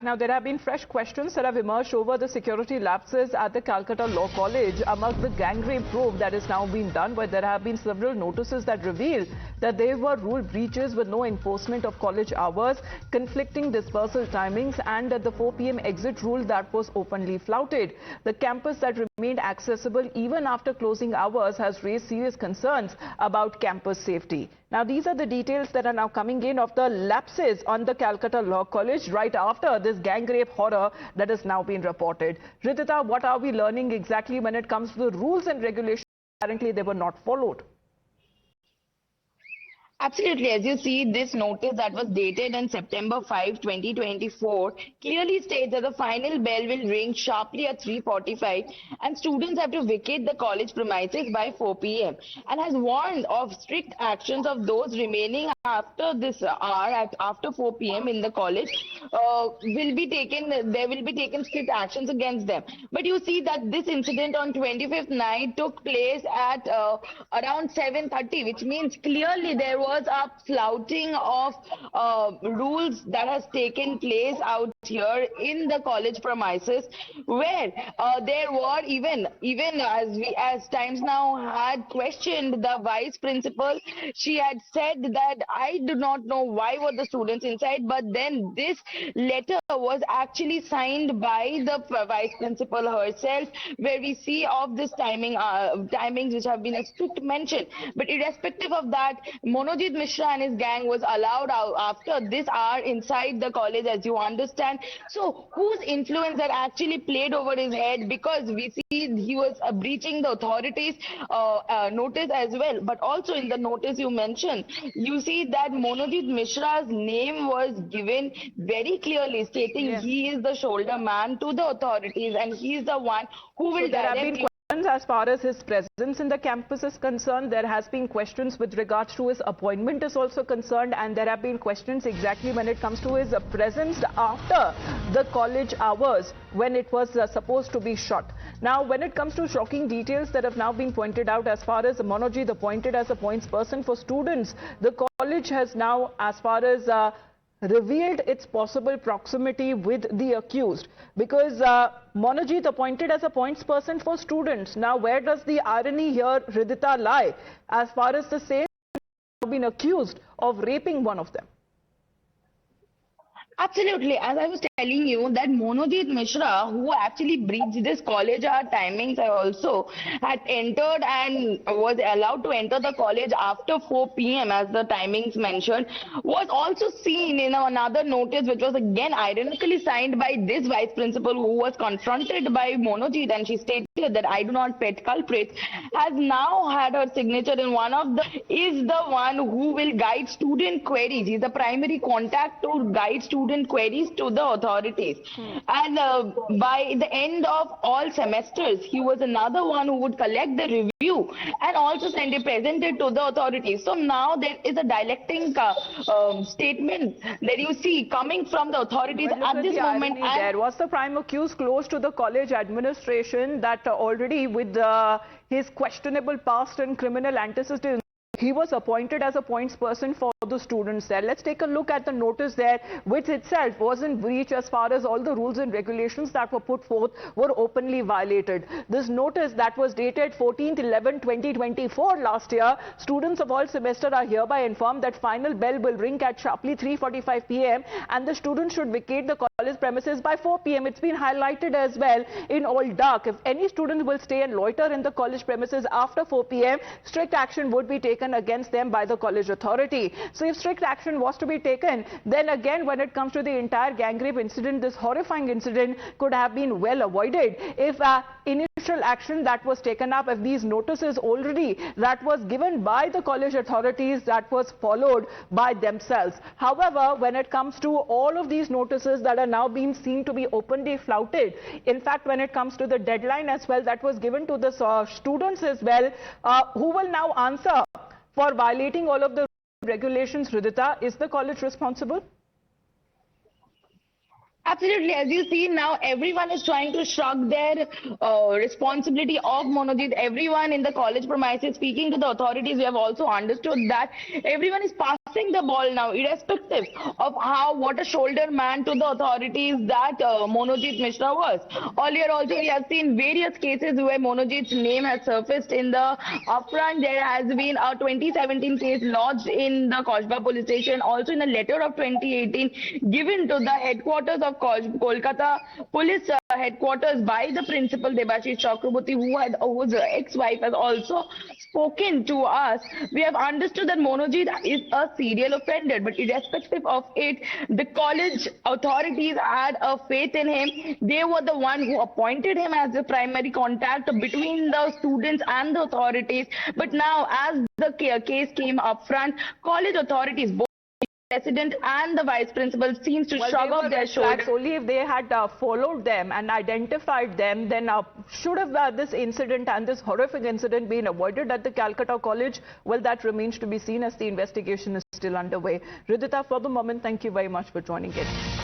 Now, there have been fresh questions that have emerged over the security lapses at the Calcutta Law College amongst the gang rape probe that is now being done, where there have been several notices that reveal that there were rule breaches with no enforcement of college hours, conflicting dispersal timings, and the 4 p.m. exit rule that was openly flouted. The campus that remained accessible even after closing hours has raised serious concerns about campus safety. Now, these are the details that are now coming in of the lapses on the Calcutta Law College right after this gang rape horror that has now been reported. Ridhita, what are we learning exactly when it comes to the rules and regulations? Apparently, they were not followed. Absolutely. As you see, this notice that was dated on September 5, 2024 clearly states that the final bell will ring sharply at 3:45 and students have to vacate the college premises by 4 p.m. and has warned of strict actions of those remaining after this hour, after 4 p.m. in the college, there will be taken strict actions against them. But you see that this incident on 25th night took place at around 7:30, which means clearly there was a flouting of rules that has taken place out here in the college premises, where there were even as times now had questioned the vice principal. She had said that I do not know why were the students inside, but then this letter was actually signed by the vice principal herself, where we see of this timings which have been a strict mention. But irrespective of that, Monojit Mishra and his gang was allowed out after this hour inside the college, as you understand. So whose influence that actually played over his head? Because we see he was breaching the authorities notice as well. But also in the notice you mentioned, you see that Monojit Mishra's name was given very clearly, stating he is the shoulder man to the authorities and he is the one who will direct. As far as his presence in the campus is concerned, there has been questions with regards to his appointment is also concerned, and there have been questions exactly when it comes to his presence after the college hours when it was supposed to be shut. Now, when it comes to shocking details that have now been pointed out as far as Monojit appointed as a points person for students, the college has now, as far as revealed its possible proximity with the accused, because Monojit appointed as a points person for students. Now, where does the irony here, Ridhita, lie as far as the same have been accused of raping one of them? Absolutely. As I was telling you, that Monojit Mishra, who actually breached this college hour timings, also had entered and was allowed to enter the college after 4 p.m. as the timings mentioned, was also seen in another notice, which was again ironically signed by this vice principal, who was confronted by Monojit, and she stated that I do not pet culprits, has now had her signature in one of the, is the one who will guide student queries. He's the primary contact to guide student queries to the authorities. And by the end of all semesters, he was another one who would collect the review and also send it presented to the authorities. So now there is a dialectic statement that you see coming from the authorities at this moment. There was the prime accused close to the college administration that already with his questionable past and criminal antecedents, he was appointed as a points person for the students there. Let's take a look at the notice there, which itself was in breach as far as all the rules and regulations that were put forth were openly violated. This notice that was dated 14/11/2024 last year, students of all semester are hereby informed that final bell will ring at sharply 3:45 p.m. and the students should vacate the college premises by 4 p.m. It's been highlighted as well in all dark. If any student will stay and loiter in the college premises after 4 p.m., strict action would be taken against them by the college authority. So if strict action was to be taken, then again when it comes to the entire gang rape incident, this horrifying incident could have been well avoided if initial action that was taken up, if these notices already that was given by the college authorities, that was followed by themselves. However, when it comes to all of these notices that are now being seen to be openly flouted, in fact when it comes to the deadline as well that was given to the students as well, who will now answer for violating all of the regulations? Ridhita, is the college responsible? Absolutely. As you see now, everyone is trying to shrug their responsibility of Monojit. Everyone in the college premises speaking to the authorities. We have also understood that everyone is passing passing the ball now, irrespective of what a shoulder man to the authorities that Monojit Mishra was. Earlier also we have seen various cases where Monojit's name has surfaced in the upfront. There has been a 2017 case lodged in the Koshba police station, also in a letter of 2018 given to the headquarters of Kolkata police headquarters by the principal Debashish Chakraborty, whose ex-wife has also spoken to us. We have understood that Monojit is a serial offender, but irrespective of it, the college authorities had a faith in him. They were the one who appointed him as the primary contact between the students and the authorities. But now, as the case came up front, college authorities, both president and the vice principal, seems to shrug off their shoulders. Only if they had followed them and identified them, then should have this incident and this horrific incident been avoided at the Calcutta College? Well, that remains to be seen as the investigation is still underway. Ridhita, for the moment, thank you very much for joining in.